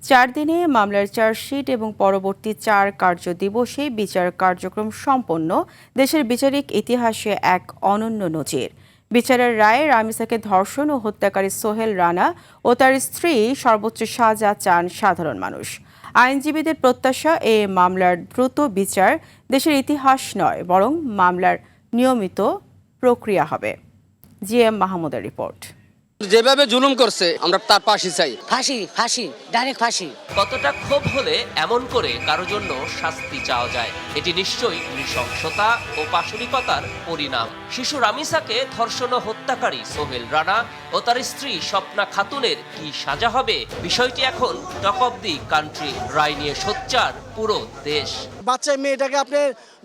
4 দিনে মামলার চার্জশিট এবং পরবর্তী 4 কার্যদিবসে বিচার কার্যক্রম সম্পন্ন দেশের বিচারিক ইতিহাসে এক অনন্য নজির। বিচারের রায়ে রামিসাকে ধর্ষণ ও হত্যাকারী সোহেল রানা ও তার স্ত্রী সর্বোচ্চ সাজা চান সাধারণ মানুষ। আইনজীবীদের প্রত্যাশা, এ মামলার দ্রুত বিচার দেশের ইতিহাস নয়, বরং মামলার নিয়মিত প্রক্রিয়া হবে। জিএম মাহমুদের রিপোর্ট। যেভাবে জুলুম করছে আমরা তার ফাঁসি চাই। ফাঁসি ফাঁসি ডাইরেক্ট ফাঁসি। কতটা ক্ষোভ হলে এমন করে কারো জন্য শাস্তি চাওয়া যায়? এটি নিশ্চয়ই নৃশংসতা ও পাশবিকতার পরিণাম। শিশু রামিসাকে ধর্ষণ ও হত্যাকারী সোহেল রানা ও তার স্ত্রী স্বপ্না খাতুনের কি সাজা হবে? বিষয়টি এখন টক অব দি কান্ট্রি। রায় নিয়ে সোচ্চার পুরো দেশ। বাচ্চা মেয়েটাকে আপনি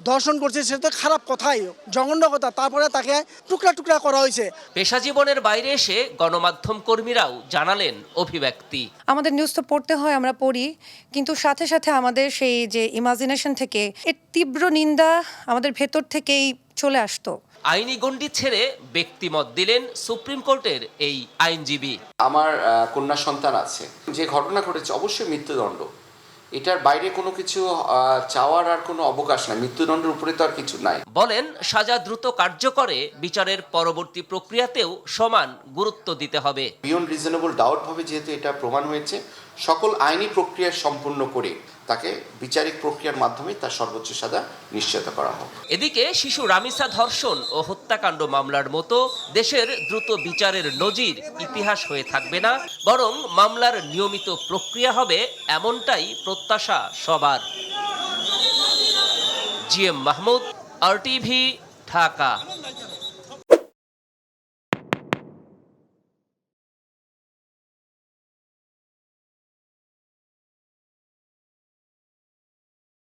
ধর্ষণ করছে, সেটা তো খারাপ কথাই, জঘন্য কথা। তারপরে তাকে টুকরা টুকরা করা হয়েছে। পেশা জীবনের বাইরে এসে গণমাধ্যম কর্মীরাও জানালেন অভিব্যক্তি। আমাদের নিউজ তো পড়তে হয়, আমরা পড়ি, কিন্তু সাথে সাথে আমাদের সেই যে ইমাজিনেশন থেকে এর তীব্র নিন্দা আমাদের ভেতর থেকেই চলে আসতো। আইনি গণ্ডি ছেড়ে ব্যক্তিমত দিলেন সুপ্রিম কোর্টের এই আইনজীবী। আমার কন্যা সন্তান আছে, যে ঘটনা ঘটেছে অবশ্যই মৃত্যুদণ্ড, এটার বাইরে কোনো কিছু চাওয়ার আর কোনো অবকাশ নাই। মৃত্যুদণ্ডের উপরে তো আর কিছু নাই। বলেন, সাজা দ্রুত কার্যকরে বিচারের পরবর্তী প্রক্রিয়াতেও সমান গুরুত্ব দিতে হবে। বিয়ন্ড রিজনেবল ডাউট ভাবে যেহেতু এটা প্রমাণ হয়েছে, সকল আইনি প্রক্রিয়া সম্পূর্ণ করে তাকে বিচারিক প্রক্রিয়ার মাধ্যমে তার সর্বোচ্চ সাজা নিশ্চিত করা হোক। এদিকে শিশু রামিসা ধর্ষণ ও হত্যাকাণ্ড মামলার মতো দেশের দ্রুত বিচারের নজির ইতিহাস হয়ে থাকবে না, বরং মামলার নিয়মিত প্রক্রিয়া হবে, এমনটাই প্রত্যাশা সবার। GM Mahmud, RTV, Dhaka.